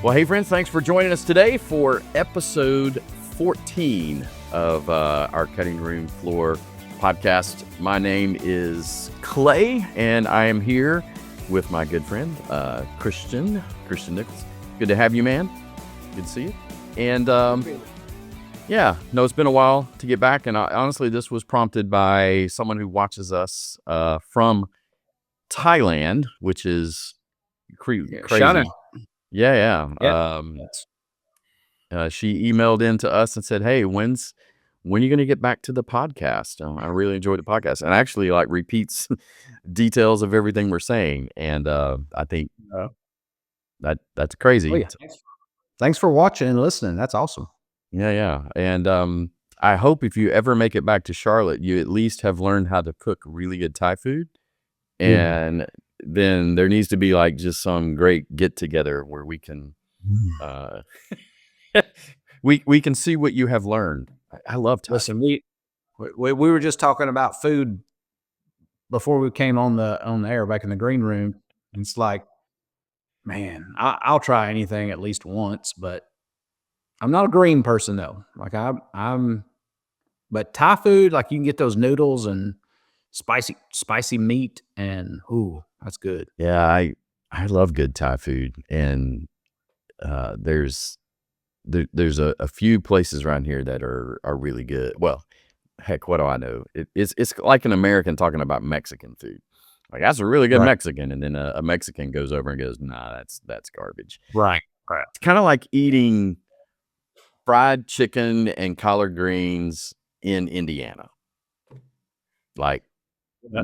Well, hey, friends, thanks for joining us today for episode 14 of our Cutting Room Floor podcast. My name is Clay, and I am here with my good friend, Christian Nichols. Good to have you, man. Good to see you. And it's been a while to get back. And honestly, this was prompted by someone who watches us from Thailand, which is crazy. Shannon. Yeah. She emailed in to us and said, "Hey, when are you going to get back to the podcast? I really enjoyed the podcast," and actually repeats details of everything we're saying. And I think that's crazy. Oh, yeah. Thanks for watching and listening. That's awesome. Yeah. And I hope if you ever make it back to Charlotte, you at least have learned how to cook really good Thai food. And then there needs to be just some great get together where we can we can see what you have learned. I love Thai. Listen, we were just talking about food before we came on the air back in the green room. And it's like, man, I'll try anything at least once, but I'm not a green person though. But Thai food, you can get those noodles and spicy meat, and that's good. Yeah, I love good Thai food, and there's a few places around here that are really good. Well, heck, what do I know? It's like an American talking about Mexican food. That's a really good Mexican, and then a Mexican goes over and goes, "Nah, that's garbage." Right. It's kind of like eating fried chicken and collard greens in Indiana. No.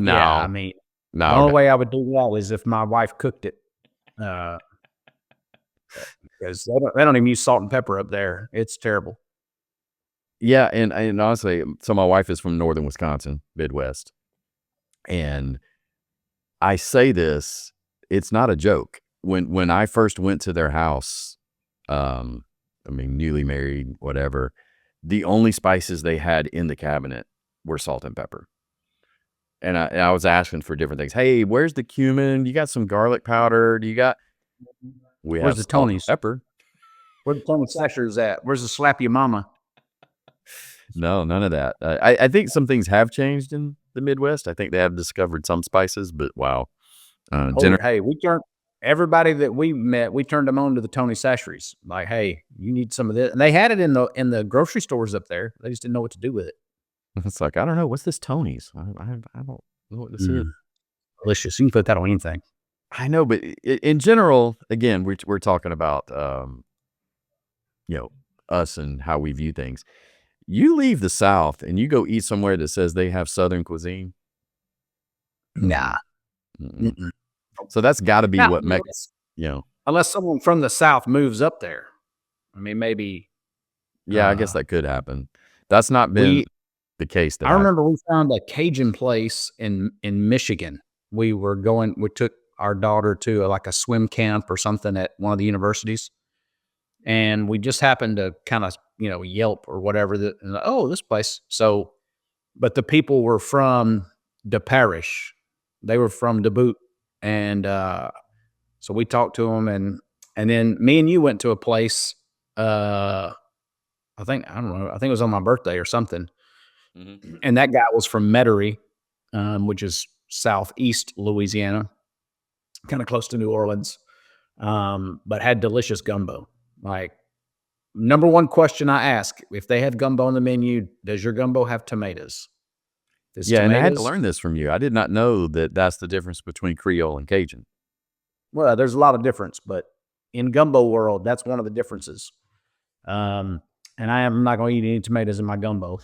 Yeah, I mean, no. The only way I would do that is if my wife cooked it. Because they don't even use salt and pepper up there. It's terrible. Yeah, and honestly, so my wife is from northern Wisconsin, Midwest. And I say this, it's not a joke. When I first went to their house, newly married, whatever, the only spices they had in the cabinet were salt and pepper. And I was asking for different things. Hey, where's the cumin? You got some garlic powder? Do you got... Where's the Tony's pepper? Where the Tony Sashers at? Where's the slap your mama? No, none of that. I think some things have changed in the Midwest. I think they have discovered some spices, but wow. Hey, we turned everybody that we met. We turned them on to the Tony Sashers. Hey, you need some of this, and they had it in the grocery stores up there. They just didn't know what to do with it. It's I don't know. What's this Tony's? I don't know what this is. Delicious. You can put that on anything. I know, but in general, again, we're talking about us and how we view things. You leave the South and you go eat somewhere that says they have Southern cuisine. Nah. So that's got to be what makes, unless someone from the South moves up there. Maybe. Yeah, I guess that could happen. That's not been the case. I remember we found a Cajun place in Michigan. We took our daughter to a swim camp or something at one of the universities. And we just happened to kind of, Yelp or whatever. This place. So, but the people were from the parish. They were from Dubuque. And so we talked to them. And then me and you went to a place, I think it was on my birthday or something. Mm-hmm. And that guy was from Metairie, which is southeast Louisiana, kind of close to New Orleans, but had delicious gumbo. Number one question I ask, if they have gumbo on the menu, does your gumbo have tomatoes? And I had to learn this from you. I did not know that that's the difference between Creole and Cajun. Well, there's a lot of difference, but in gumbo world, that's one of the differences. And I am not going to eat any tomatoes in my gumbo.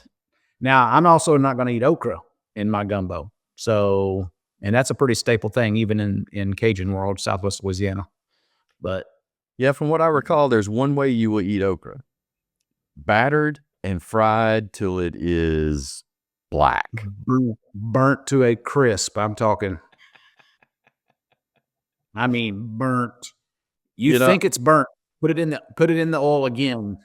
Now, I'm also not going to eat okra in my gumbo. So, and that's a pretty staple thing, even in Cajun world, Southwest Louisiana. But yeah, from what I recall, there's one way you will eat okra: battered and fried till it is black, burnt to a crisp. I'm talking. Burnt. You think it's burnt? Put it in the oil again.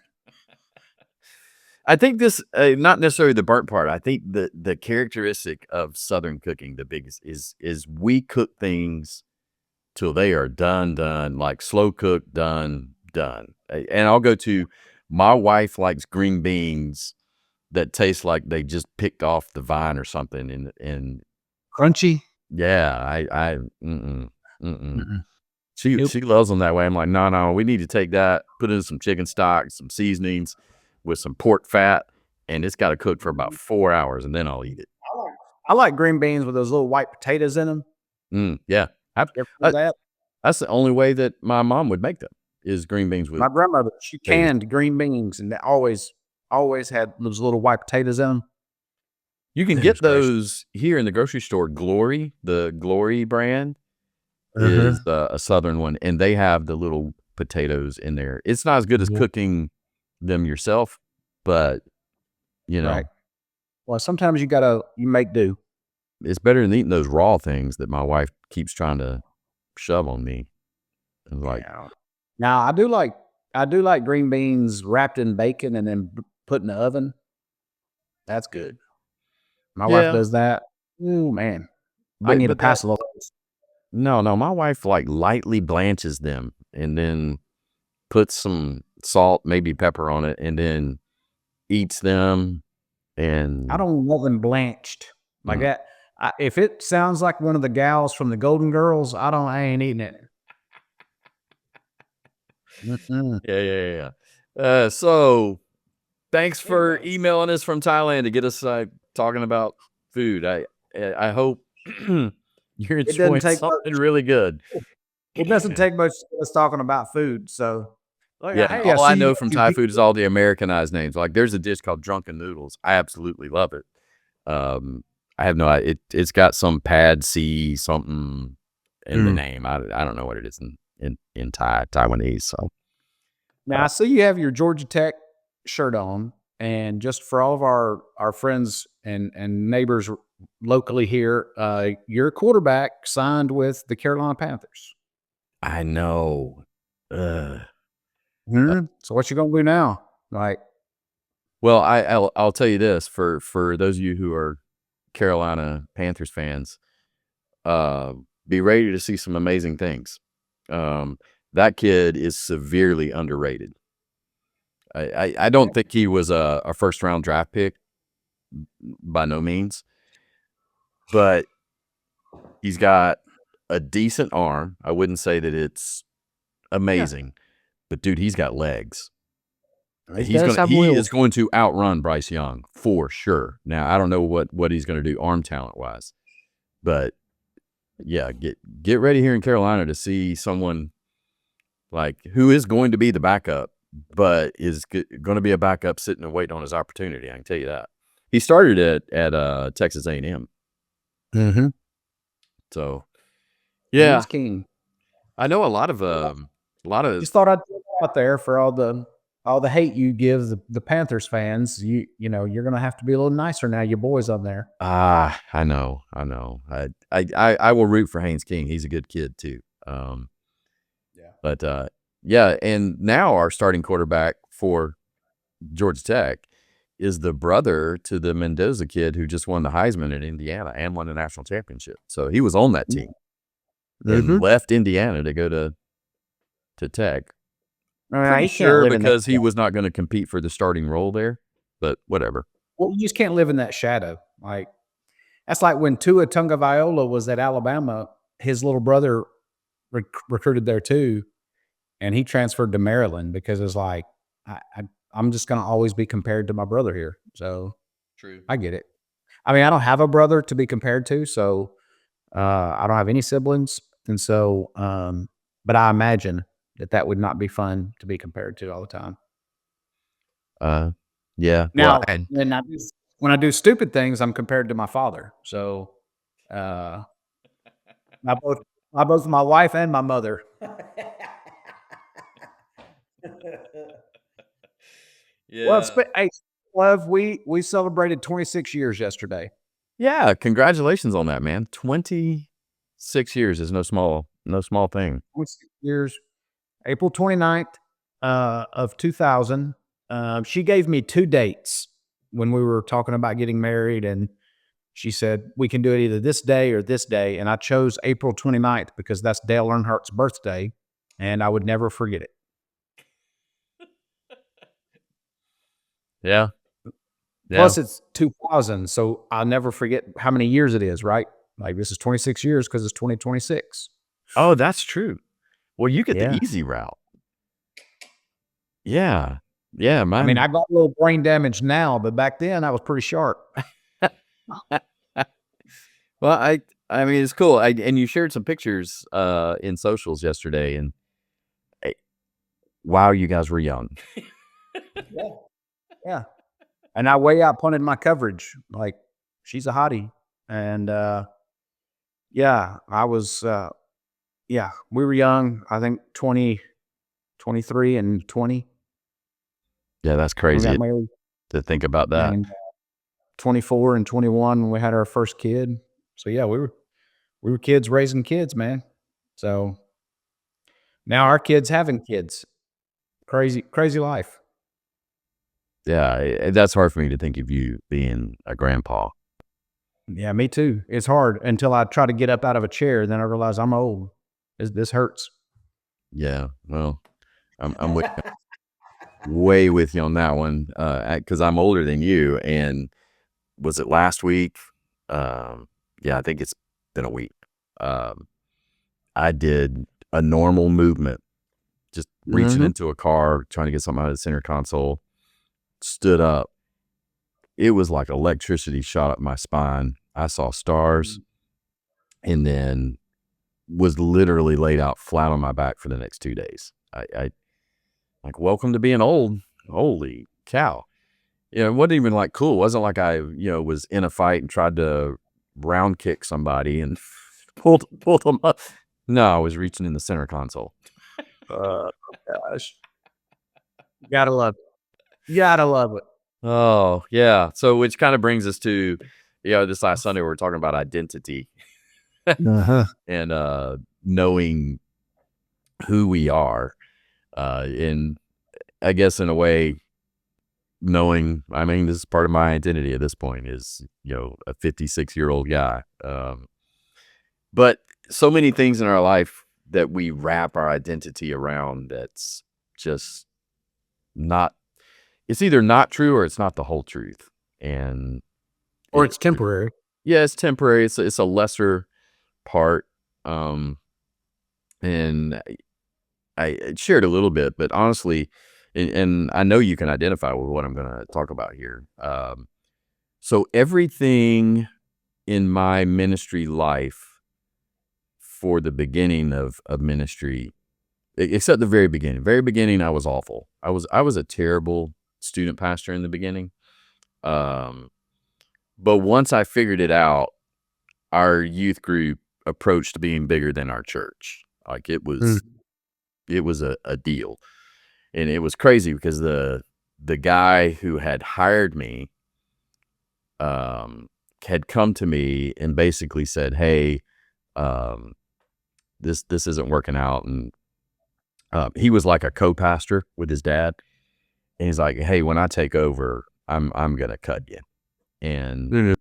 I think this, not necessarily the burnt part. I think the characteristic of Southern cooking, the biggest is we cook things till they are done, like slow cooked, done, done. And I'll go to, my wife likes green beans that taste like they just picked off the vine or something. And Crunchy. yeah, mm-mm. Mm-mm. Nope. She loves them that way. I'm like, no, we need to take that, put in some chicken stock, some seasonings with some pork fat, and it's got to cook for about 4 hours, and then I'll eat it. I like green beans with those little white potatoes in them. Yeah. You ever do that? That's the only way that my mom would make them, is green beans with My grandmother, she potatoes. canned green beans, and they always had those little white potatoes in them. You can Goodness get those here in the grocery store. Glory, the Glory brand is a Southern one, and they have the little potatoes in there. It's not as good as cooking them yourself, but you know, Right. Well, sometimes you make do. it's better than eating those raw things that my wife keeps trying to shove on me. And like, Yeah. Now I do like green beans wrapped in bacon and then put in the oven. That's good. My wife yeah, does that. Oh man, I need to but that pass a little. no, my wife like lightly blanches them and then puts some salt, maybe pepper on it, and then eats them. And I don't want them blanched like mm, that. If it sounds like one of the gals from the Golden Girls, I ain't eating it. Mm-mm. yeah. So thanks for emailing us from Thailand to get us talking about food. I hope you're It doesn't enjoying take something much. really good. It doesn't take much to get us talking about food. So, like, Yeah, hey, I all I see you know got from your Thai beef. food is all the Americanized names. Like there's a dish called drunken noodles. I absolutely love it. Um, I have no idea. It's got some pad C something in the name. I don't know what it is in Taiwanese. So Now I see you have your Georgia Tech shirt on, and just for all of our friends and neighbors locally here, your quarterback signed with the Carolina Panthers. I know. Ugh. So what you gonna do now? Like, Well, I'll tell you this, for those of you who are Carolina Panthers fans, uh, be ready to see some amazing things. That kid is severely underrated. I don't think he was a first round draft pick by no means, but he's got a decent arm. I wouldn't say that it's yeah, amazing, but dude, he's got legs. he does have He is wheels. going to outrun Bryce Young for sure. Now, I don't know what he's going to do arm talent wise, but yeah, get ready here in Carolina to see someone like who is going to be the backup, but is going to be a backup sitting and waiting on his opportunity. I can tell you that. He started at Texas A&M. So yeah, He's king. I know a lot of Just thought I'd throw it out there for all the hate you give the Panthers fans. You know you're gonna have to be a little nicer now. Your boys up there. I know. I will root for Haynes King. He's a good kid too. Yeah. But yeah, and now our starting quarterback for Georgia Tech is the brother to the Mendoza kid who just won the Heisman at Indiana and won the national championship. So he was on that team and left Indiana to go to Tech. Pretty You can't sure live in that. because he was not going to compete for the starting role there, but whatever. Well, you just can't live in that shadow. Like that's like when Tua Tagovailoa was at Alabama. His little brother recruited there too, and he transferred to Maryland because it's like I'm just going to always be compared to my brother here. So True. I get it. I mean, I don't have a brother to be compared to, so I don't have any siblings, and so but I imagine that would not be fun to be compared to all the time. Yeah. Now, Well, when I do stupid things, I'm compared to my father. So, uh, I both my wife and my mother. Well, yeah. hey, love, we celebrated 26 years yesterday. Yeah, congratulations on that, man. 26 years is no small thing. 26 years. April 29th of 2000. She gave me 2 dates when we were talking about getting married, and she said, we can do it either this day or this day. And I chose April 29th because that's Dale Earnhardt's birthday, and I would never forget it. Yeah. Yeah. Plus, it's 2000, so I'll never forget how many years it is, right? Like, this is 26 years because it's 2026. Oh, that's true. Well, you get the Yeah. easy route. Yeah. Yeah, I mean, mine. I got a little brain damage now, but back then, I was pretty sharp. Well, I mean, it's cool. And you shared some pictures in socials yesterday, and eh, wow, you guys were young. Yeah. Yeah. And I way out punted my coverage. Like, she's a hottie. And, yeah, I was, yeah, we were young. I think 20, 23 and 20 Yeah, that's when we got crazy married, to think about that. and 24 and 21 when we had our first kid. So, yeah, we were kids raising kids, man. So, now our kids having kids. Crazy, crazy life. Yeah, that's hard for me to think of you being a grandpa. Yeah, me too. It's hard until I try to get up out of a chair, then I realize I'm old. This hurts. Yeah, well, I'm way with you on that one because I'm older than you. And was it last week? Yeah, I think it's been a week. Um, I did a normal movement, just reaching Mhm. into a car, trying to get something out of the center console, stood up. It was like electricity shot up my spine. I saw stars and then was literally laid out flat on my back for the next 2 days. I like, welcome to being old. Holy cow. It wasn't even like cool. It wasn't like I, was in a fight and tried to round kick somebody and pulled them up. No, I was reaching in the center console. Oh gosh. Gotta love it. Gotta love it. Oh, yeah. So which kind of brings us to, this last Sunday we were talking about identity Uh-huh. and knowing who we are. And I guess in a way, knowing, I mean, this is part of my identity at this point is, a 56-year-old guy. But so many things in our life that we wrap our identity around that's just not, it's either not true or it's not the whole truth. And Or it, it's temporary. yeah, it's temporary. It's a lesser part. Um, and I shared a little bit, but honestly, and I know you can identify with what I'm going to talk about here. So everything in my ministry life for the beginning of ministry, except the very beginning. Very beginning, I was awful. I was a terrible student pastor in the beginning. Um, but once I figured it out, our youth group approached being bigger than our church. Like Mm. it was a deal, and it was crazy because the guy who had hired me had come to me and basically said, "Hey, um, this isn't working out," and he was like a co-pastor with his dad. And he's like, "Hey, when I take over, I'm gonna cut you." And Mhm.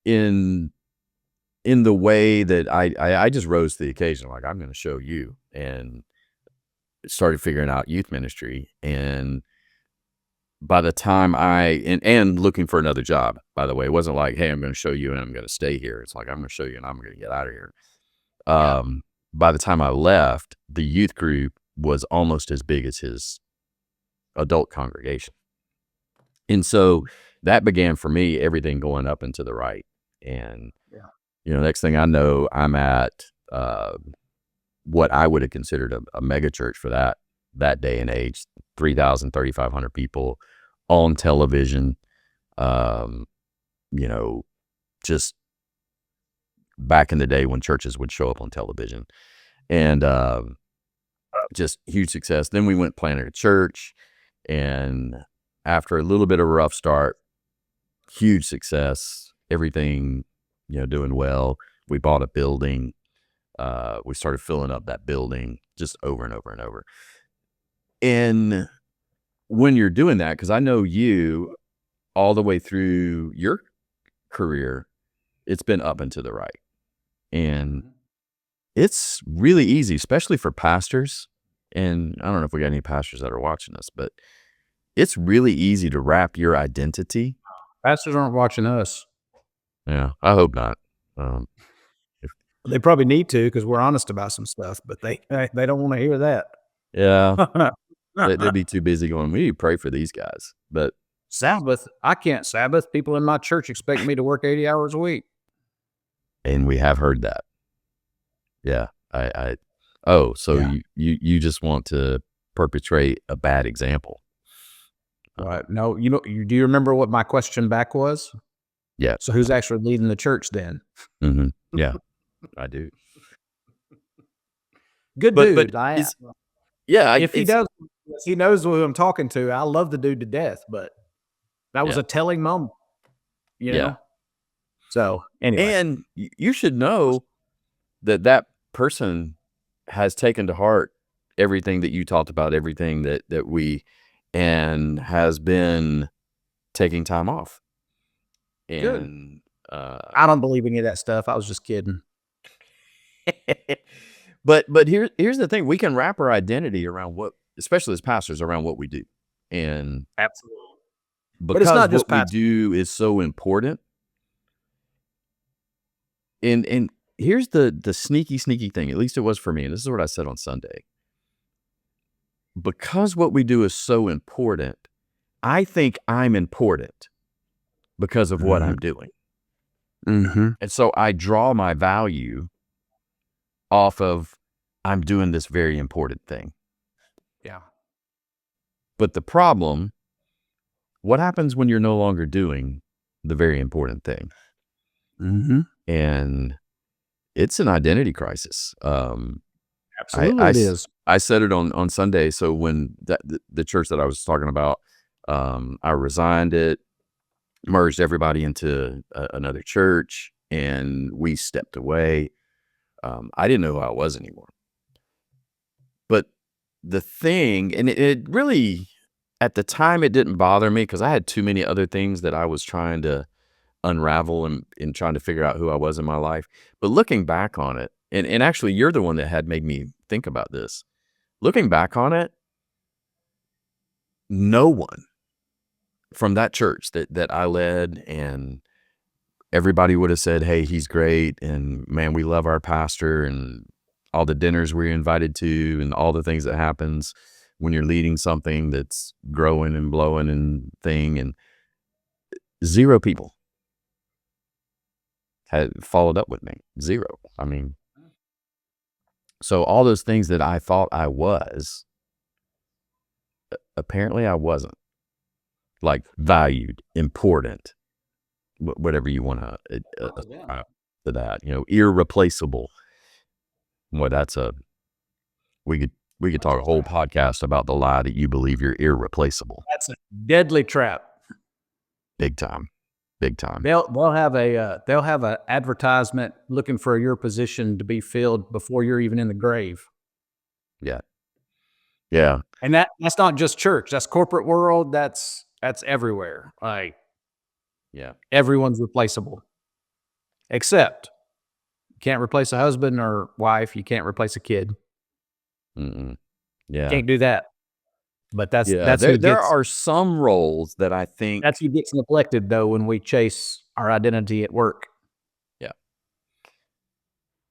in in the way that I just rose to the occasion, like, I'm gonna show you, and started figuring out youth ministry. And by the time and looking for another job, by the way, it wasn't like, "Hey, I'm gonna show you and I'm gonna stay here." It's like, I'm gonna show you and I'm gonna get out of here. Yeah. By the time I left, the youth group was almost as big as his adult congregation. And so that began for me everything going up and to the right. And, Yeah. next thing I know, I'm at what I would have considered a mega church for that day and age, 3,000, 3,500 people on television. Um, you know, just back in the day when churches would show up on television, and just huge success. Then we went planted a church, and after a little bit of a rough start, huge success, everything, doing well. We bought a building. We started filling up that building just over and over and over. And when you're doing that, because I know you all the way through your career, it's been up and to the right. And Mhm. it's really easy, especially for pastors. And I don't know if we got any pastors that are watching this, but it's really easy to wrap your identity. Pastors aren't watching us. Yeah, I hope not. Um, They probably need to because we're honest about some stuff, but they don't want to hear that. yeah, they'd be too busy going, we need to pray for these guys. But Sabbath, I can't Sabbath. People in my church expect me to work 80 hours a week. and we have heard that. Yeah, so Yeah. you just want to perpetrate a bad example. Right. No, do you remember what my question back was? Yeah. So who's actually leading the church then? Hmm. Yeah, I do. Good But dude. yeah, If he does, he knows who I'm talking to. I love the dude to death, but that was Yeah. a telling moment. You Yeah. know. So anyway, And you should know that person has taken to heart everything that you talked about, everything that and has been taking time off. Good. And I don't believe any of that stuff. I was just kidding. but here's the thing: we can wrap our identity around especially as pastors, around what we do, and Absolutely. because it's not just what we pastors. do is so important. And here's the sneaky thing, at least it was for me, and this is what I said on Sunday. Because what we do is so important, I think I'm important because of what I'm doing. Mm-hmm. And so I draw my value off of I'm doing this very important thing. Yeah. But the problem, what happens when you're no longer doing the very important thing? Mm-hmm. And it's an identity crisis. Absolutely, it is. I said it on Sunday. So when the church that I was talking about, I resigned it, merged everybody into another church, and we stepped away. I didn't know who I was anymore. But the thing, and it really, at the time, it didn't bother me because I had too many other things that I was trying to unravel and trying to figure out who I was in my life. But looking back on it, and actually you're the one that had made me think about this. Looking back on it, no one from that church that I led, and everybody would have said, hey, he's great, and man, we love our pastor, and all the dinners we're invited to, and all the things that happens when you're leading something that's growing and blowing and thing, and 0 people had followed up with me. 0. I mean, so all those things that I thought I was, apparently I wasn't. Like valued, important, whatever you want to to that, irreplaceable. Well, we could talk a whole podcast about the lie that you believe you're irreplaceable. That's a deadly trap. Big time. They'll have a advertisement looking for your position to be filled before you're even in the grave. Yeah. And that's not just church. That's corporate world. That's everywhere. Like Yeah. everyone's replaceable, except you can't replace a husband or wife. You can't replace a kid. Mm-mm. Yeah. Can't do that. But that's there are some roles that I think that's who gets neglected though when we chase our identity at work.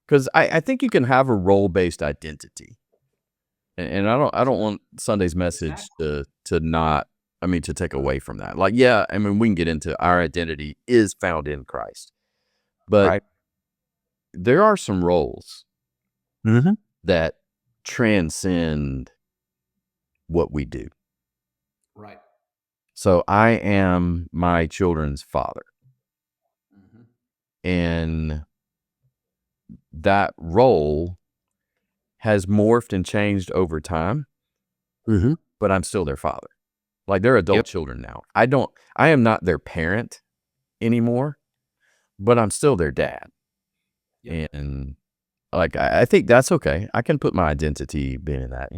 because I think you can have a role-based identity, and I don't want Sunday's message to take away from that. Like, yeah, I mean, we can get into our identity is found in Christ, but Right. there are some roles Mm-hmm. that transcend what we do. Right. So I am my children's father, and that role has morphed and changed over time, Mm-hmm. but I'm still their father. Like, they're adult children now. I am not their parent anymore, but I'm still their dad. Yep. And like, I think that's okay. I can put my identity being in that.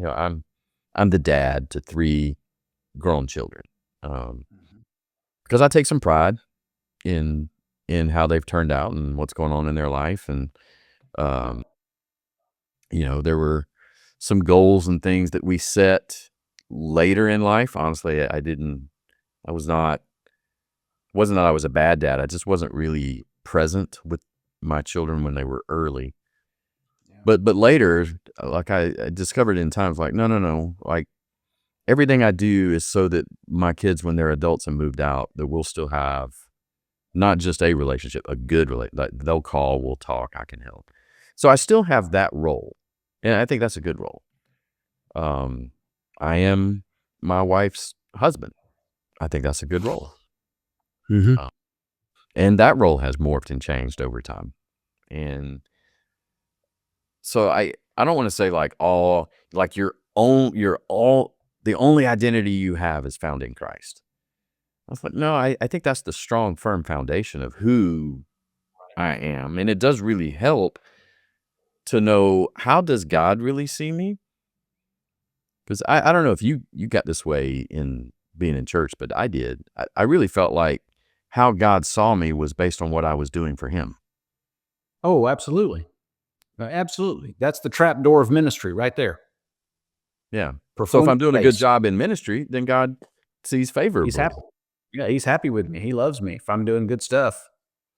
I'm the dad to 3 grown children. Because I take some pride in how they've turned out and what's going on in their life. And, there were some goals and things that we set later in life, honestly, wasn't that I was a bad dad. I just wasn't really present with my children when they were early. Yeah. But later, like I discovered in times like, no. Like everything I do is so that my kids, when they're adults and moved out, that we'll still have not just a relationship, a good relationship. Like they'll call, we'll talk, I can help. So I still have that role. And I think that's a good role. I am my wife's husband. I think that's a good role. Mm-hmm. And that role has morphed and changed over time. And so I don't want to say like the only identity you have is found in Christ. I was like, no, I think that's the strong, firm foundation of who I am. And it does really help to know, how does God really see me? Because I don't know if you got this way in being in church, but I did. I really felt like how God saw me was based on what I was doing for him. Oh, absolutely. Absolutely. That's the trap door of ministry right there. Yeah. So if Perform I'm doing a good faith. job in ministry, then God sees favorably. He's happy. Yeah, he's happy with me. He loves me if I'm doing good stuff.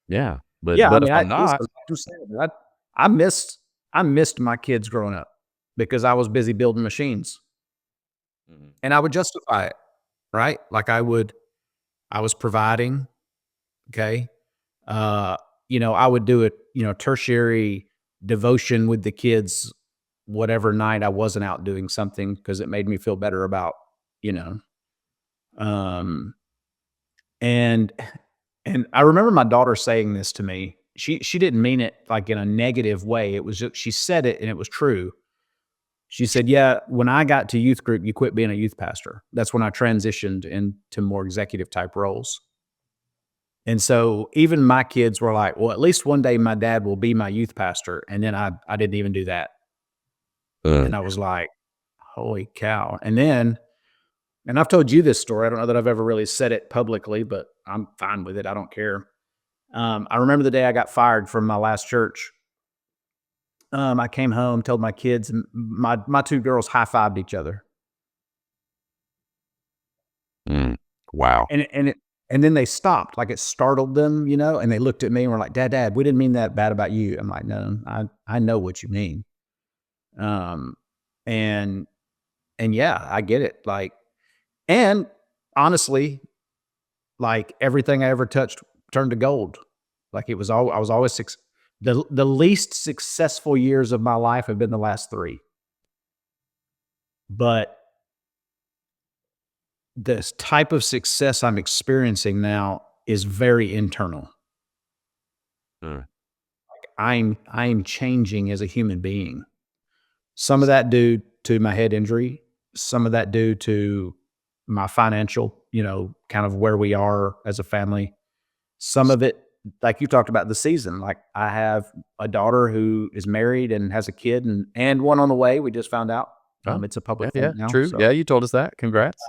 Yeah. But Yeah, I if mean, I'm not, listen, like you said, I missed my kids growing up because I was busy building machines, Mhm. and I would justify it, right? Like I was providing, okay. I would do it, tertiary devotion with the kids, whatever night I wasn't out doing something because it made me feel better about, you know, um, and And I remember my daughter saying this to me. She didn't mean it like in a negative way. It was just she said it and it was true. She said, "Yeah, when I got to youth group, you quit being a youth pastor. That's when I transitioned into more executive type roles." And so even my kids were like, "Well, at least one day my dad will be my youth pastor." And then I didn't even do that. And I was like, "Holy cow." And I've told you this story. I don't know that I've ever really said it publicly, but I'm fine with it. I don't care. I remember the day I got fired from my last church. I came home, told my kids, and my two girls high-fived each other. Wow. And then they stopped, like it startled them, and they looked at me and were like, "Dad, we didn't mean that bad about you." I'm like, "No, I know what you mean." Um, and and yeah, I get it. Like, and honestly, like everything I ever touched turned to gold. Like it was all I was always the least successful years of my life have been the last 3. But this type of success I'm experiencing now is very internal. Mm. I'm changing as a human being. Some of that due to my head injury, some of that due to my financial, kind of where we are as a family. Some of it, like you talked about the season, like I have a daughter who is married and has a kid and one on the way. We just found out. Oh, It's a yeah, public yeah, thing now. true. So Yeah, you told us that. Congrats.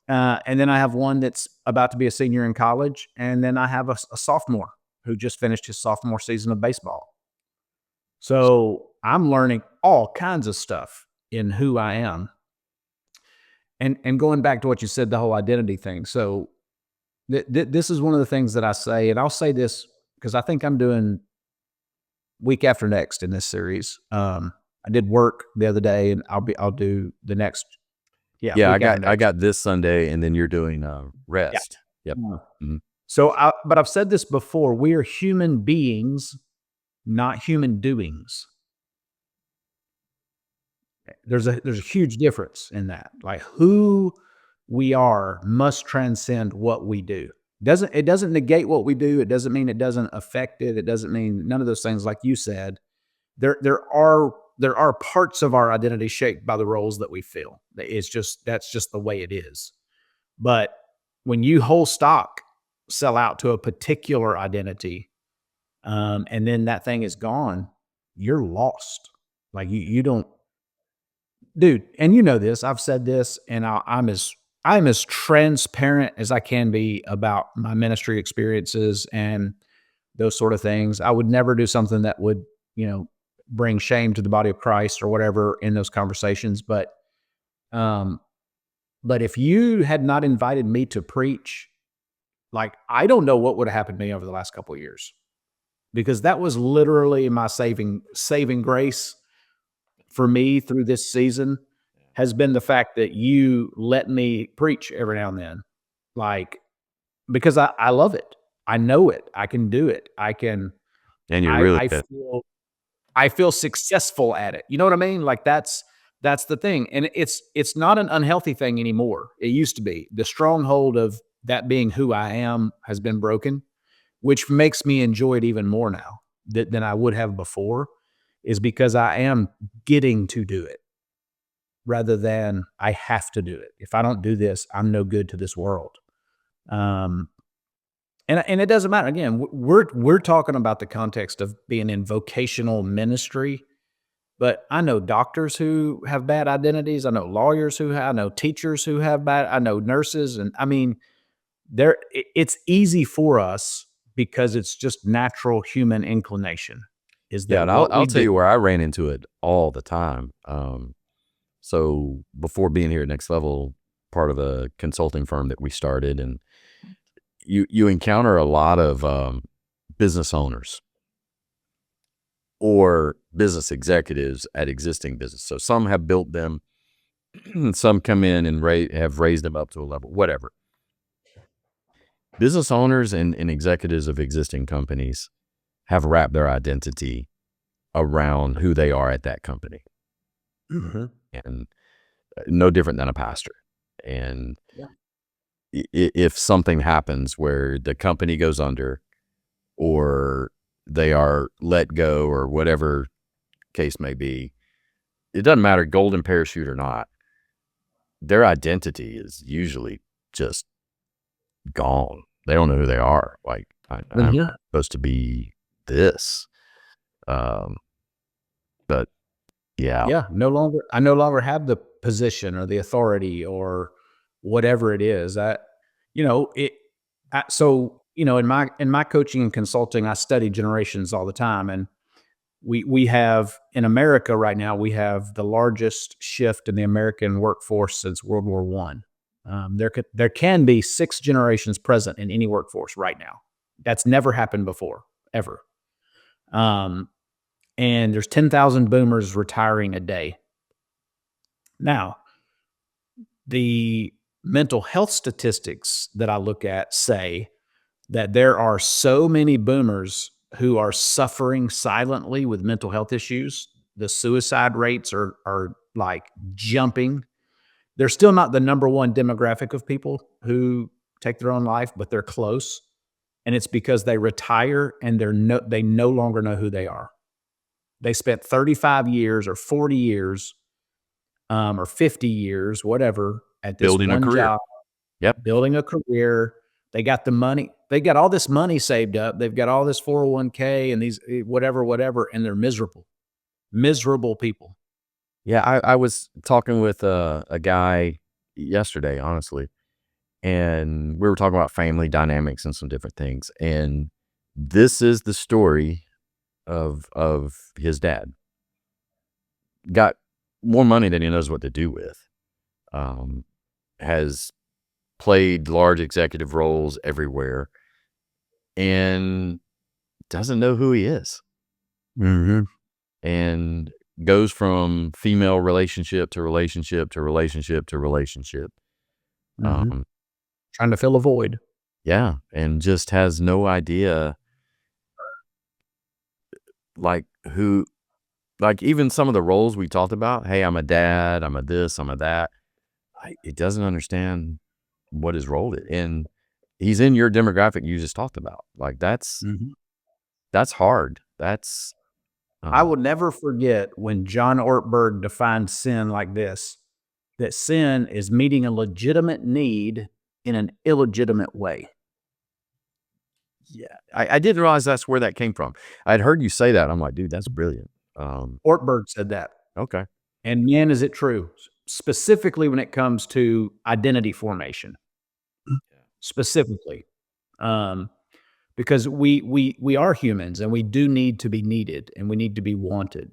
And then I have one that's about to be a senior in college. And then I have a sophomore who just finished his sophomore season of baseball. So I'm learning all kinds of stuff in who I am. And going back to what you said, the whole identity thing. So this is one of the things that I say, and I'll say this because I think I'm doing week after next in this series. I did work the other day, and I'll do the next. Yeah, Yeah, week after I next. got this Sunday, and then you're doing rest. Yep. Mhm. So, but I've said this before: we are human beings, not human doings. There's a huge difference in that. Like who we are must transcend what we do. It doesn't negate what we do. It doesn't mean it doesn't affect it. It doesn't mean none of those things. Like you said, there are parts of our identity shaped by the roles that we fill. That's just the way it is. But when you whole stock sell out to a particular identity, and then that thing is gone, you're lost. Like you don't, dude. And you know this. I've said this, and I'm as transparent as I can be about my ministry experiences and those sort of things. I would never do something that would, bring shame to the body of Christ or whatever in those conversations. But But if you had not invited me to preach, like, I don't know what would have happened to me over the last couple of years, because that was literally my saving grace for me through this season, has been the fact that you let me preach every now and then. Like, because I love it. I know it. I can do it. And you're really I good. I feel successful at it. You know what I mean? Like, that's the thing. And it's not an unhealthy thing anymore. It used to be. The stronghold of that being who I am has been broken, which makes me enjoy it even more now than I would have before, is because I am getting to do it rather than I have to do it. If I don't do this, I'm no good to this world. And it doesn't matter. Again, we're talking about the context of being in vocational ministry, but I know doctors who have bad identities. I know lawyers I know teachers who have bad. I know nurses, and I mean, it's easy for us because it's just natural human inclination. Is Yeah, that and what I'll we tell do? you where I ran into it all the time. So before being here at Next Level, part of a consulting firm that we started, and you encounter a lot of business owners or business executives at existing business. So some have built them, some come in and have raised them up to a level, whatever. Business owners and executives of existing companies have wrapped their identity around who they are at that company. And no different than a pastor. And Yeah. if something happens where the company goes under or they are let go or whatever case may be, it doesn't matter, golden parachute or not, their identity is usually just gone. They don't know who they are. Like, I'm supposed to be this. But yeah. Yeah, I no longer have the position or the authority or whatever it is. In my coaching and consulting, I study generations all the time, and we have in America right now, we have the largest shift in the American workforce since World War One. There can be 6 generations present in any workforce right now. That's never happened before, ever. And there's 10,000 boomers retiring a day. Now, the mental health statistics that I look at say that there are so many boomers who are suffering silently with mental health issues. The suicide rates are like jumping. They're still not the number one demographic of people who take their own life, but they're close. And it's because they retire and they no longer know who they are. They spent 35 years or 40 years or 50 years, whatever, at this Building a one career. job, Yep. building a career. They got the money. They got all this money saved up. They've got all this 401k and these whatever, and they're miserable people. Yeah, I was talking with a guy yesterday, honestly, and we were talking about family dynamics and some different things. And this is the story of his dad. Got more money than he knows what to do with. Has played large executive roles everywhere and doesn't know who he is. And goes from female relationship to relationship to relationship to relationship. Trying to fill a void. Yeah. And just has no idea, like, who, like, even some of the roles we talked about, hey, I'm a dad, I'm a this, I'm a that. It doesn't understand what his role is. And he's in your demographic you just talked about. Like, that's hard. That's, I will never forget when John Ortberg defined sin like this, that sin is meeting a legitimate need in an illegitimate way. yeah, I didn't realize that's where that came from. I'd heard you say that. I'm like, dude, that's brilliant. Ortberg said that. Okay. And man, is it true, specifically when it comes to identity formation, specifically. Because we are humans and we do need to be needed and we need to be wanted.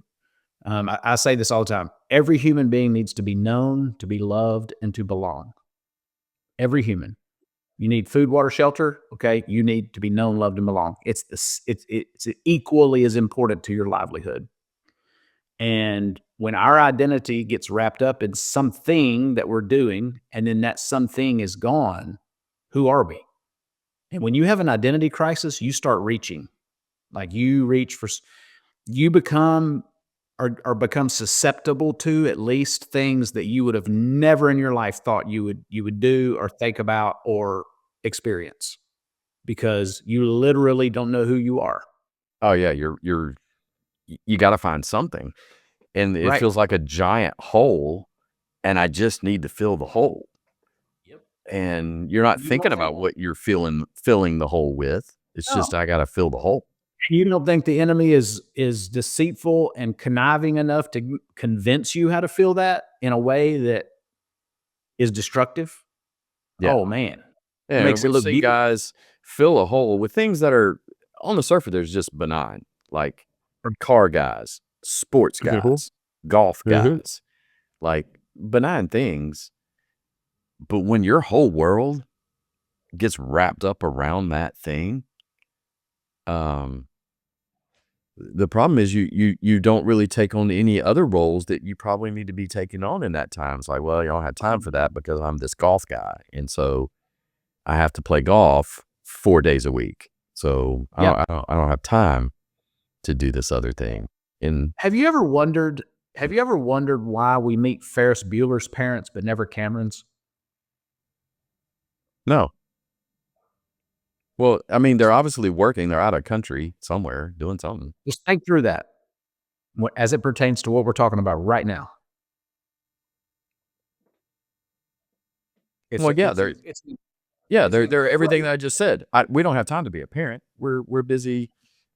I say this all the time. Every human being needs to be known, to be loved, and to belong. Every human. You need food, water, shelter. Okay, you need to be known, loved, and belong. It's equally as important to your livelihood. And when our identity gets wrapped up in something that we're doing, and then that something is gone, who are we? And when you have an identity crisis, you start reaching. Like you reach for, you become or become susceptible to at least things that you would have never in your life thought you would do or think about or experience, because you literally don't know who you are. Oh yeah, you got to find something, and it Right. feels like a giant hole, and I just need to fill the hole. Yep. And you're not You thinking don't about think- what you're filling the hole with. It's just No. I got to fill the hole. You don't think the enemy is deceitful and conniving enough to convince you how to feel that in a way that is destructive? Yeah. Oh man. Yeah, Makes it we look see beautiful. guys fill a hole with things that are on the surface. There's just benign, like car guys, sports Mhm. guys, golf Mhm. guys, like benign things. But when your whole world gets wrapped up around that thing, the problem is you don't really take on any other roles that you probably need to be taking on in that time. It's like, well, you don't have time for that because I'm this golf guy, and so I have to play golf 4 days a week. So Yeah. I don't have time to do this other thing. And Have you ever wondered why we meet Ferris Bueller's parents but never Cameron's? no, well, I mean, they're obviously working. They're out of country somewhere doing something. Just think through that as it pertains to what we're talking about right now. Well, yeah, they're It's they're everything incredible. that I just said. We don't have time to be a parent. We're busy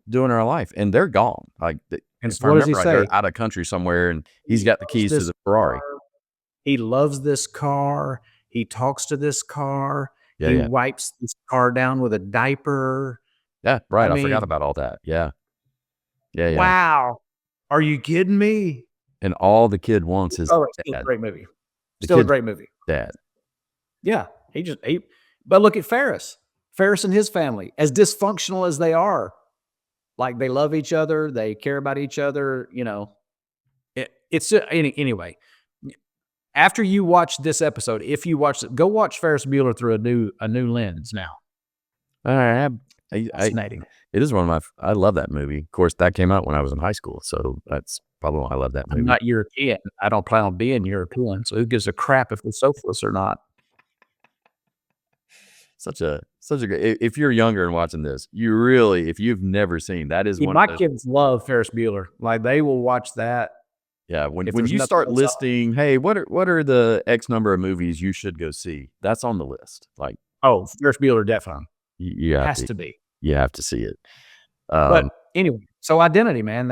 doing our life, and they're gone. Like And if so I what does he remember right, say? they're out of country somewhere, and he's got the Loves keys to this the Ferrari. car. He loves this car. He talks to this car. Yeah, He yeah, wipes this car down with a diaper. yeah. Right. I forgot mean, about all that. Yeah, yeah, yeah. wow. Are you kidding me? And all the kid wants is Oh, it's still a dad. great movie. The Still a kid's great movie. dad. Yeah. But look at Ferris. Ferris and his family, as dysfunctional as they are, like they love each other, they care about each other, anyway. After you watch this episode, if you watch it, go watch Ferris Bueller through a new lens now. All right. Fascinating. It is one of I love that movie. Of course, that came out when I was in high school, so that's probably why I love that movie. I'm not European. I don't plan on being European. So who gives a crap if we're socialists or not? Such a great. If you're younger and watching this, you really, if you've never seen, that is one My of those. kids love Ferris Bueller. Like they will watch that. Yeah, when If when there's you nothing start else on. listing, hey, what are the X number of movies you should go see? That's on the list. Like Oh, Ferris Bueller definitely you have has to to be. you have to see it. But anyway, so identity, man,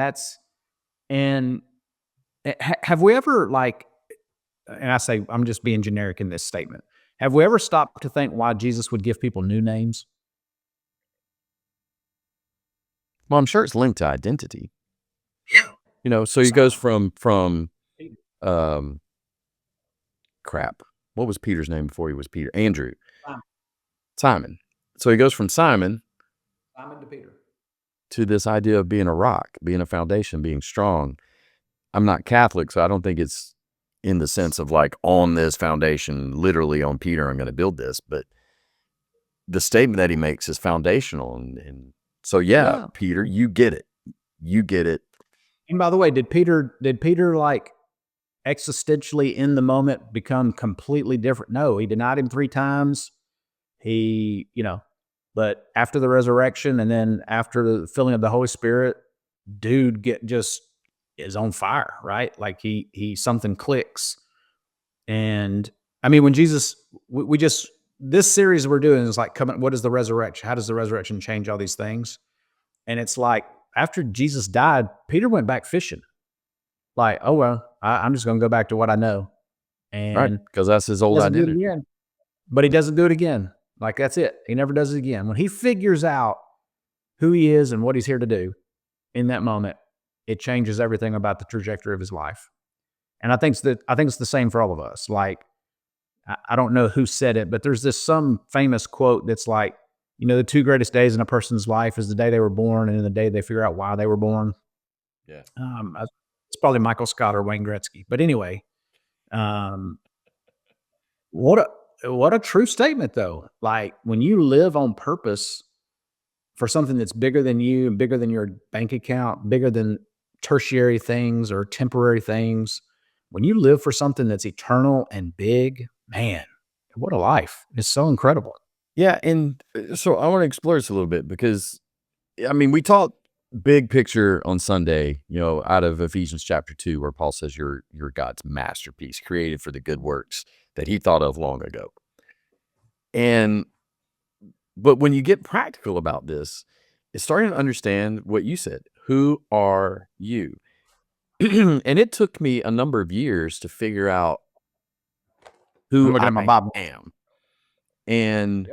have we ever and I say, I'm just being generic in this statement. Have we ever stopped to think why Jesus would give people new names? Well, I'm sure it's linked to identity. Yeah. So he goes from crap. What was Peter's name before he was Peter? Andrew. Simon. So he goes from Simon to Peter. to this idea of being a rock, being a foundation, being strong. I'm not Catholic, so I don't think it's in the sense of like on this foundation, literally on Peter, I'm going to build this. But the statement that he makes is foundational. And so, yeah, Peter, you get it. You get it. And by the way, did Peter like existentially in the moment become completely different? No, he denied him 3 times. He, but after the resurrection and then after the filling of the Holy Spirit, dude is on fire, right? Like he something clicks. And I mean, when Jesus, we just, this series we're doing is like what is the resurrection? How does the resurrection change all these things? And it's like, after Jesus died, Peter went back fishing. Like, oh, well, I'm just going to go back to what I know. And Right. Because that's his old doesn't do it identity. again. But he doesn't do it again. Like, that's it. He never does it again. When he figures out who he is and what he's here to do in that moment, it changes everything about the trajectory of his life. And I think it's the same for all of us. Like, I don't know who said it, but there's this some famous quote that's like, the two greatest days in a person's life is the day they were born and the day they figure out why they were born. Yeah. It's probably Michael Scott or Wayne Gretzky. But anyway, um, what a true statement though. Like when you live on purpose for something that's bigger than you, bigger than your bank account, bigger than tertiary things or temporary things, when you live for something that's eternal and big, man, what a life. It's so incredible. Yeah, and so I want to explore this a little bit because, I mean, we talked big picture on Sunday, out of Ephesians chapter 2, where Paul says you're God's masterpiece, created for the good works that he thought of long ago. But when you get practical about this, it's starting to understand what you said. Who are you? And it took me a number of years to figure out I'm who looking at my I Bible. am. And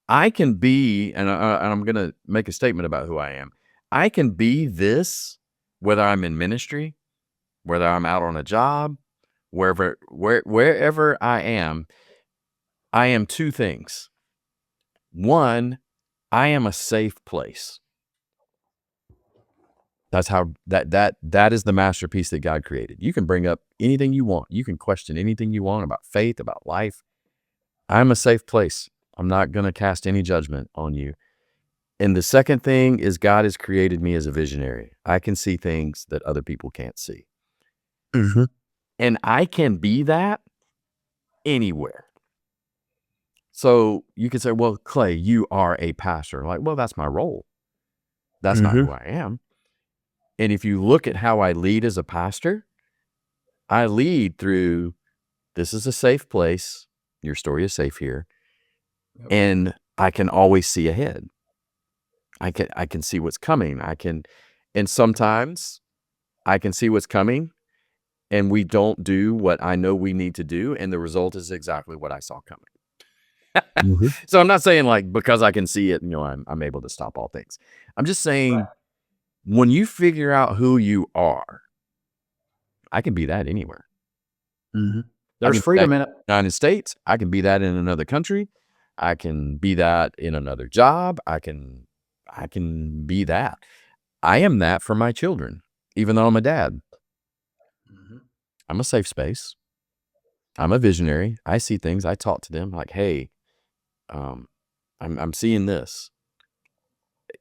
I can be, and I'm going to make a statement about who I am. I can be this, whether I'm in ministry, whether I'm out on a job, wherever I am two things. One, I am a safe place. That's how that is the masterpiece that God created. You can bring up anything you want. You can question anything you want about faith, about life. I'm a safe place. I'm not going to cast any judgment on you. And the second thing is God has created me as a visionary. I can see things that other people can't see. Mm-hmm. And I can be that anywhere. So you could say, well, Clay, you are a pastor. Like, well, that's my role. That's not who I am. And if you look at how I lead as a pastor, I lead through, this is a safe place. Your story is safe here. Yep. And I can always see ahead. I can see what's coming. And sometimes I can see what's coming and we don't do what I know we need to do. And the result is exactly what I saw coming. So I'm not saying like, because I can see it, I'm able to stop all things. I'm just saying, when you figure out who you are, I can be that anywhere. There's freedom in it. United States, I can be that in another country. I can be that in another job. I can be that. I am that for my children, even though I'm a dad. I'm a safe space. I'm a visionary. I see things. I talk to them like, hey, I'm seeing this.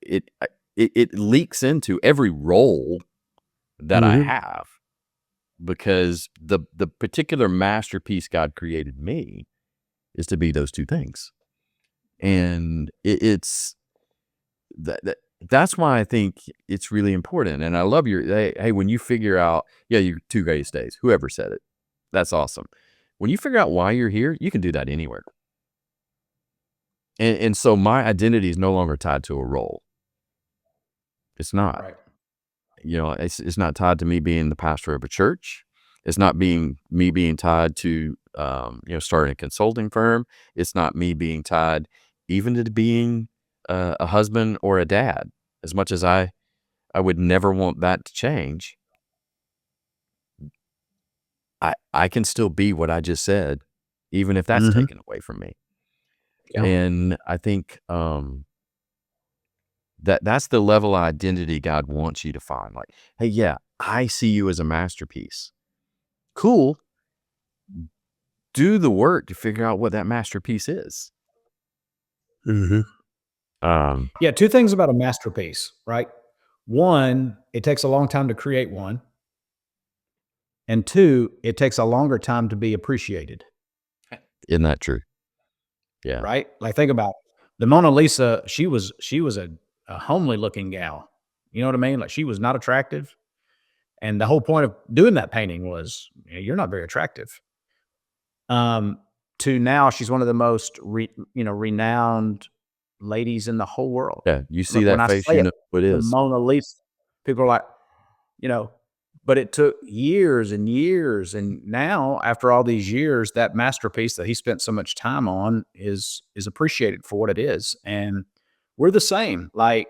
It leaks into every role that I have, because the particular masterpiece God created me is to be those two things. And that's why I think it's really important. And I love hey, when you figure out, your two greatest days, whoever said it, that's awesome. When you figure out why you're here, you can do that anywhere. And so my identity is no longer tied to a role. It's not. Right. It's not tied to me being the pastor of a church. It's not me being tied to starting a consulting firm. It's not me being tied even to being a husband or a dad. As much as I would never want that to change, I can still be what I just said, even if that's taken away from me. Yeah. And I think that's the level of identity God wants you to find. Like, hey, yeah, I see you as a masterpiece. Cool. Do the work to figure out what that masterpiece is. Two things about a masterpiece, right? One, it takes a long time to create one. And two, it takes a longer time to be appreciated. Isn't that true? Yeah. Right? Like, think about the Mona Lisa. She was a homely looking gal. You know what I mean? Like, she was not attractive. And the whole point of doing that painting was, you're not very attractive. To now, she's one of the most renowned ladies in the whole world. Yeah, you see that face, you know what it is. The Mona Lisa. People are like, but it took years and years. And now, after all these years, that masterpiece that he spent so much time on is appreciated for what it is. And we're the same. Like,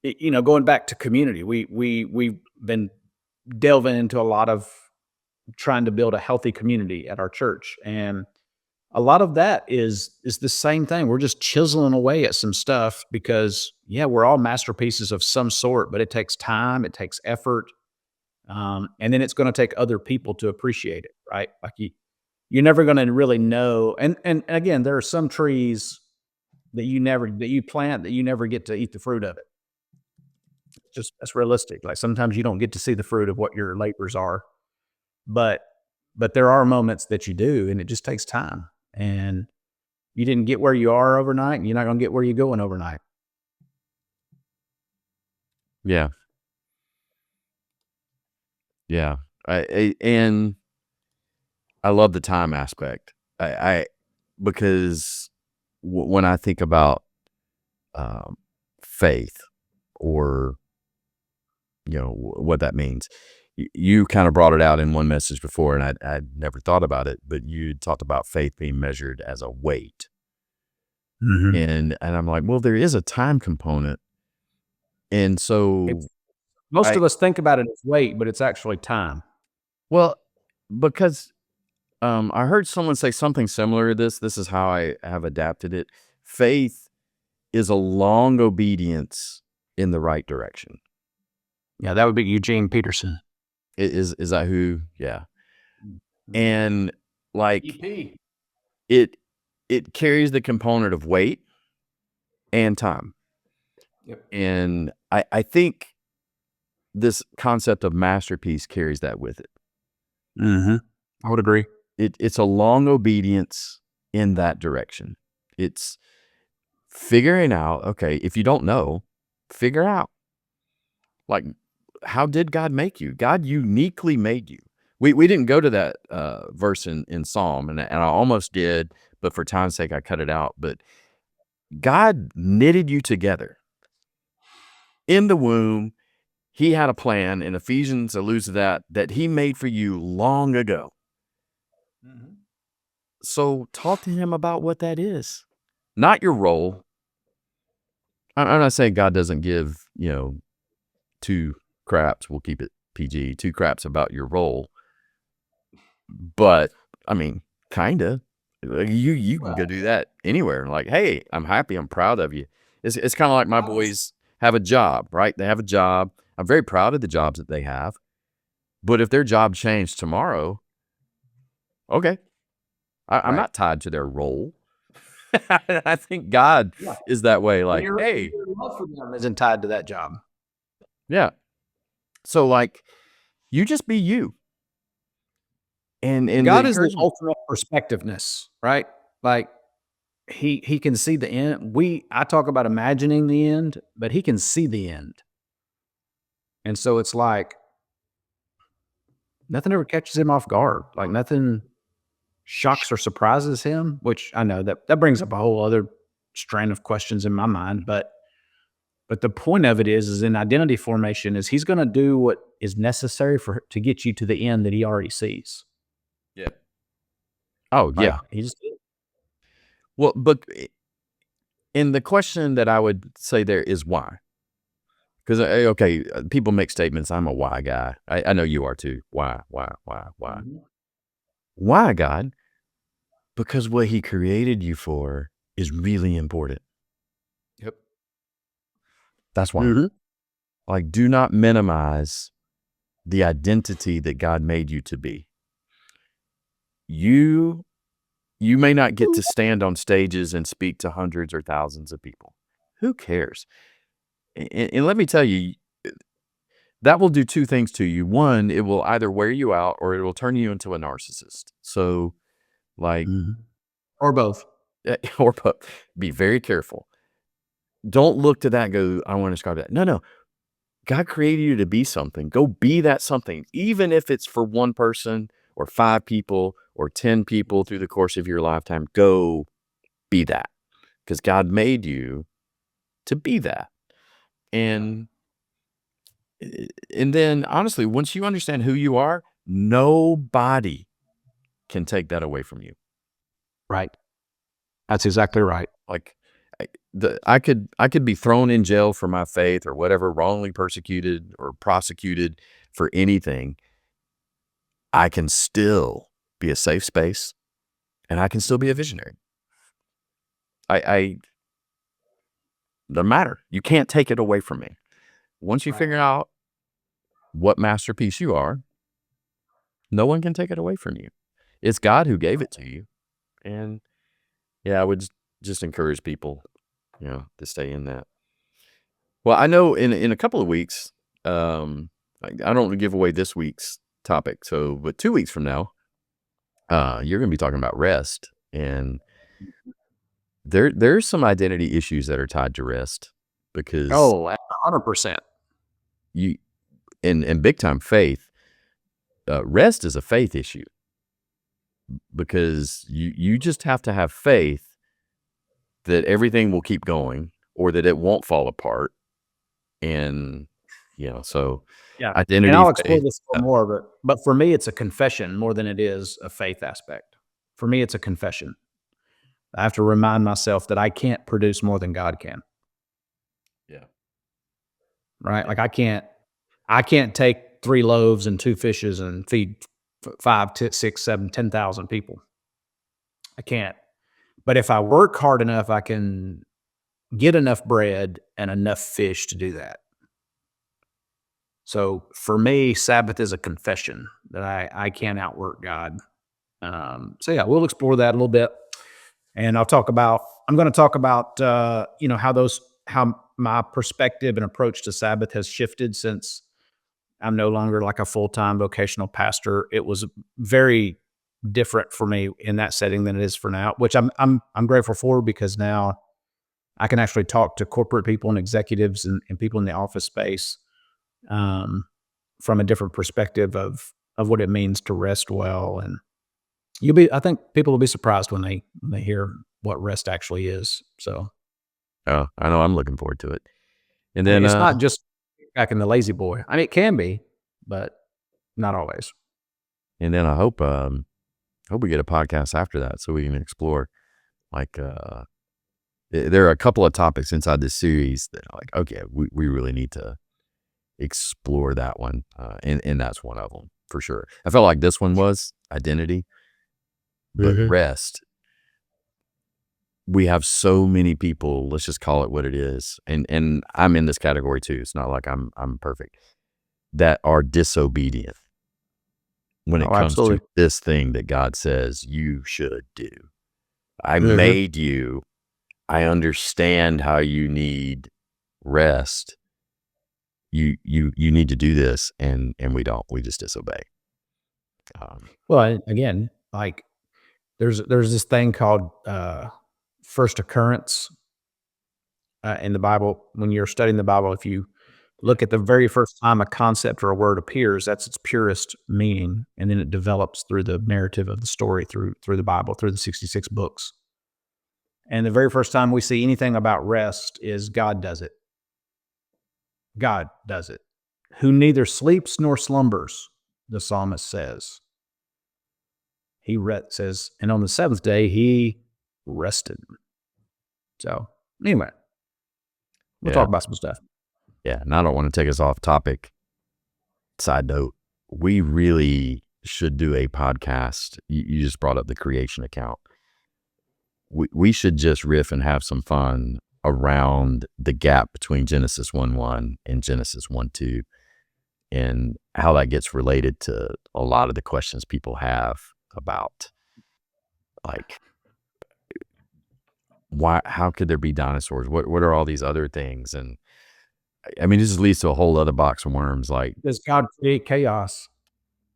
going back to community, we've been delving into a lot of trying to build a healthy community at our church. And a lot of that is the same thing. We're just chiseling away at some stuff because, yeah, we're all masterpieces of some sort, but it takes time, it takes effort, and then it's going to take other people to appreciate it, right? Like you're never going to really know. And again, there are some trees that you plant that you never get to eat the fruit of it. Just that's realistic. Like sometimes you don't get to see the fruit of what your labors are, but there are moments that you do, and it just takes time. And you didn't get where you are overnight, and you're not going to get where you're going overnight. Yeah. Yeah. And I love the time aspect. Because when I think about faith, or what that means, you kind of brought it out in one message before, and I'd never thought about it, but you talked about faith being measured as a weight. Mm-hmm. And I'm like, well, there is a time component. And so Most of us think about it as weight, but it's actually time. well, because I heard someone say something similar to this. This is how I have adapted it. Faith is a long obedience in the right direction. Yeah, that would be Eugene Peterson. Is that who? Yeah. And like EP. it carries the component of weight and time. Yep. And I think this concept of masterpiece carries that with it. Mm-hmm. I would agree. It's a long obedience in that direction. It's figuring out, okay, if you don't know, figure out, like, how did God make you? God uniquely made you. We didn't go to that verse in Psalm, and I almost did, but for time's sake, I cut it out. But God knitted you together in the womb. He had a plan, and Ephesians alludes to that he made for you long ago. Mm-hmm. So talk to him about what that is, not your role. I'm not saying God doesn't give, two craps. We'll keep it PG, two craps about your role. But I mean, kind of. You can go do that anywhere. Like, hey, I'm happy. I'm proud of you. It's kind of like my boys have a job, right? They have a job. I'm very proud of the jobs that they have. But if their job changed tomorrow, okay, I'm not tied to their role. I think God is that way. Like, hey, your love for them isn't tied to that job. yeah. So like, you just be you. And God is the ultimate perspectiveness, right? Like he can see the end. I talk about imagining the end, but he can see the end. And so it's like nothing ever catches him off guard. Like nothing shocks or surprises him, which I know that brings up a whole other strain of questions in my mind. But the point of it is in identity formation is he's going to do what is necessary to get you to the end that he already sees. Yeah. Oh, Like, yeah. he just Well, but in the question that I would say there is why. Because, okay, people make statements, I'm a why guy. I know you are too. Why? Mhm. Why, God? Because what he created you for is really important. Yep. That's why. Mhm. Like, do not minimize the identity that God made you to be. You may not get to stand on stages and speak to hundreds or thousands of people. Who cares? And let me tell you, that will do two things to you. One, it will either wear you out or it will turn you into a narcissist. So, like, Or both. or be very careful. Don't look to that and go, I want to describe that. No. God created you to be something. Go be that something, even if it's for one person or 5 people or 10 people through the course of your lifetime. Go be that, because God made you to be that. And then honestly, once you understand who you are, nobody can take that away from you. Right. That's exactly right. Like, I could be thrown in jail for my faith or whatever, wrongly persecuted or prosecuted for anything. I can still be a safe space. and I can still be a visionary. I doesn't matter. You can't take it away from me. Once you Right. figure out what masterpiece you are, no one can take it away from you. It's God who gave it to you. And yeah, I would just encourage people, to stay in that. Well, I know in a couple of weeks, I don't want to give away this week's topic. But 2 weeks from now, you're going to be talking about rest, and there's some identity issues that are tied to rest, because 100%. you in big time faith, rest is a faith issue, because you just have to have faith that everything will keep going, or that it won't fall apart. And so Yeah. identity, And I'll explore faith, this a little more, but for me, it's a confession more than it is a faith aspect. For me, it's a confession. I have to remind myself that I can't produce more than God can. Yeah. Right? Like I can't take 3 loaves and 2 fishes and feed 5, 6, 7, 10,000 people. I can't. But if I work hard enough, I can get enough bread and enough fish to do that. So for me, Sabbath is a confession that I can't outwork God. So yeah, we'll explore that a little bit, and I'm going to talk about how my perspective and approach to Sabbath has shifted since I'm no longer like a full-time vocational pastor. It was very different for me in that setting than it is for now, which I'm grateful for, because now I can actually talk to corporate people and executives and people in the office space from a different perspective of what it means to rest well. And I think people will be surprised when they hear what rest actually is. So I know I'm looking forward to it. And I mean, then it's not just back in the lazy boy. I mean, it can be, but not always. And then I hope we get a podcast after that, so we can explore, like, there are a couple of topics inside this series that are like, okay, we really need to explore that one, and that's one of them for sure. I felt like this one was identity, but rest. We have so many people, let's just call it what it is, and I'm in this category too. It's not like I'm perfect, that are disobedient when it comes absolutely. to this thing that God says you should do. I made you. I understand how you need rest. You need to do this, and we don't. We just disobey. Well, again, like there's this thing called first occurrence in the Bible. When you're studying the Bible, if you look at the very first time a concept or a word appears, that's its purest meaning, and then it develops through the narrative of the story, through the Bible, through the 66 books. And the very first time we see anything about rest is God does it. God does it. Who neither sleeps nor slumbers, the psalmist says. He says, and on the seventh day he rested. So anyway, we'll talk about some stuff. Yeah, and I don't want to take us off topic. Side note, we really should do a podcast. You just brought up the creation account. We should just riff and have some fun around the gap between Genesis 1:1 and Genesis 1:2, and how that gets related to a lot of the questions people have about, like, how could there be dinosaurs? What are all these other things? And I mean, it just leads to a whole other box of worms. Like, Does God create chaos?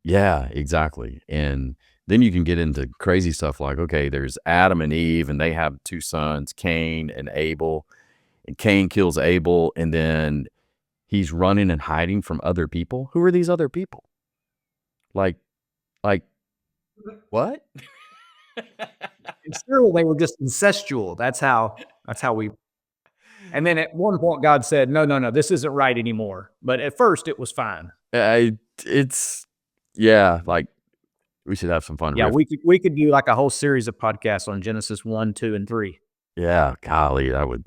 yeah, exactly. And then you can get into crazy stuff like, okay, there's Adam and Eve, and they have 2 sons, Cain and Abel. And Cain kills Abel, and then he's running and hiding from other people. Who are these other people? Like, what? And surely they were just incestual. That's how we. And then at one point, God said, "No, this isn't right anymore." But at first, it was fine. Like, we should have some fun. Yeah, we could do like a whole series of podcasts on Genesis 1, 2, and 3. Yeah, golly, that would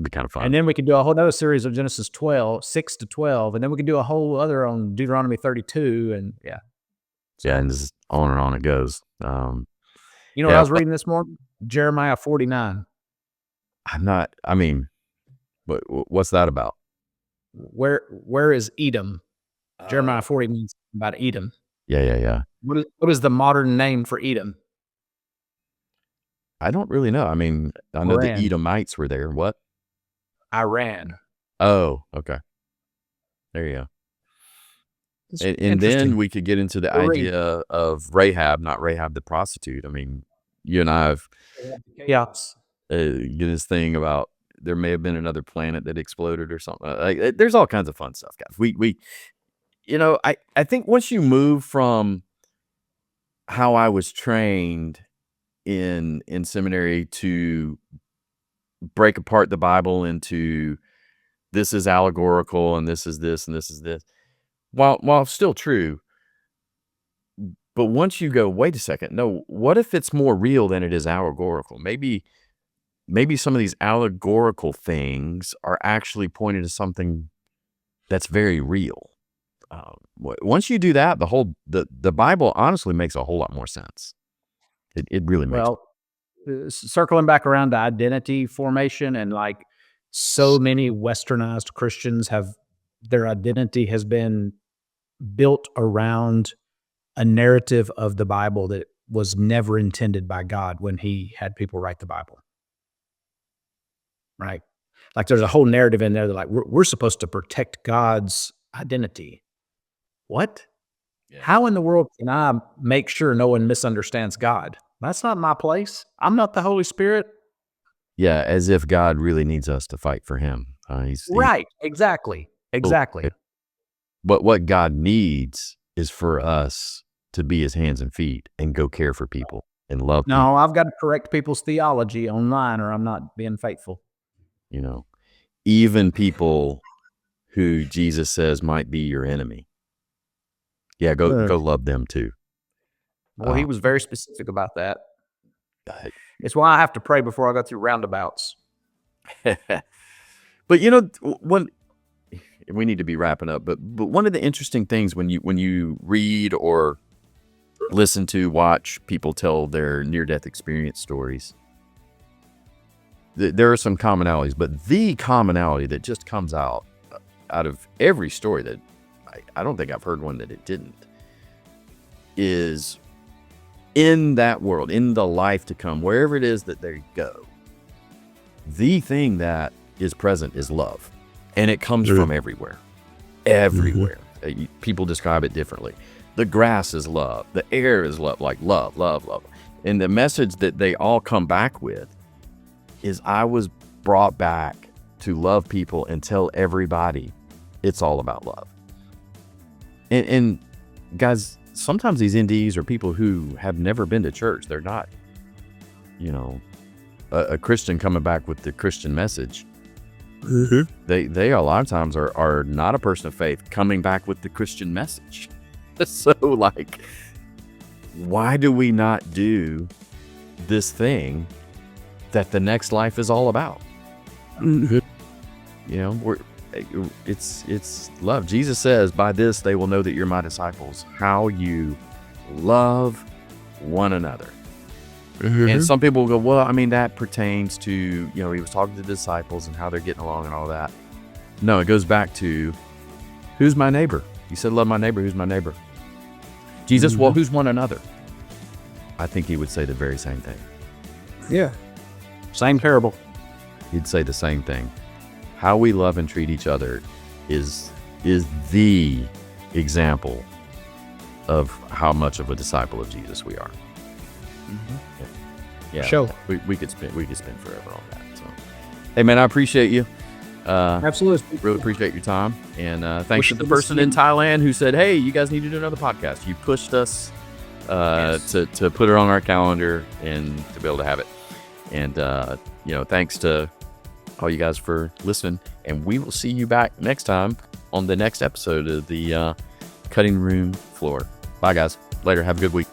be kind of fun. And then we could do a whole other series of Genesis 6 to 12, and then we could do a whole other on Deuteronomy 32, and yeah. Yeah, and just on and on it goes. You know what Yeah. I was reading this morning? Jeremiah 49. What's that about? Where is Edom? Jeremiah 40 means about Edom. Yeah. What is the modern name for Edom? I don't really know. I mean, I know the Iran. Edomites were there. What? Iran. Oh, okay. There you go. It's And interesting. then we could get into the We'll read. idea of Rahab, not Rahab the prostitute. I mean, you and I have Chaos. get this thing about there may have been another planet that exploded or something. Like, there's all kinds of fun stuff, guys. I think once you move from how I was trained in seminary to break apart the Bible into this is allegorical and this is this and this is this, while still true, but once you go, wait a second, no, what if it's more real than it is allegorical? Maybe some of these allegorical things are actually pointing to something that's very real. Once you do that, the Bible honestly makes a whole lot more sense. It really makes. Well, circling back around to identity formation, and like so many westernized Christians have, their identity has been built around a narrative of the Bible that was never intended by God when he had people write the Bible. Right? Like there's a whole narrative in there that like we're supposed to protect God's identity. What? Yeah. How in the world can I make sure no one misunderstands God? That's not my place. I'm not the Holy Spirit. Yeah, as if God really needs us to fight for him. Right. Exactly. But what God needs is for us to be his hands and feet and go care for people and love people. No, I've got to correct people's theology online or I'm not being faithful. You know, even people who Jesus says might be your enemy. Yeah, go love them too. Well, he was very specific about that. Uh, It's why I have to pray before I go through roundabouts. But you know, we need to be wrapping up. But one of the interesting things when you read or listen to, watch people tell their near-death experience stories, there are some commonalities. But the commonality that just comes out of every story that I don't think I've heard one that it didn't, is in that world, in the life to come, wherever it is that they go, the thing that is present is love. And it comes from everywhere. Everywhere. People describe it differently. The grass is love. The air is love. Like love. And the message that they all come back with is I was brought back to love people and tell everybody it's all about love. And guys, sometimes these NDEs are people who have never been to church. They're not, a Christian coming back with the Christian message. They a lot of times are not a person of faith coming back with the Christian message. So like, why do we not do this thing that the next life is all about? It's love. Jesus says, by this they will know that you're my disciples, how you love one another. And some people will go, well, I mean, that pertains to, he was talking to the disciples and how they're getting along and all that. No, it goes back to, who's my neighbor? You said, love my neighbor. Who's my neighbor? Jesus, well, who's one another? I think he would say the very same thing. Yeah. Same parable. He'd say the same thing. How we love and treat each other is the example of how much of a disciple of Jesus we are. Yeah. Sure. We could spend forever on that. So, hey man, I appreciate you. Absolutely. Really appreciate your time. And thanks to the to person see in you. Thailand who said, hey, you guys need to do another podcast. You pushed us to put it on our calendar and to be able to have it. And, thanks to all you guys for listening. And we will see you back next time on the next episode of the Cutting Room Floor. Bye, guys. Later. Have a good week.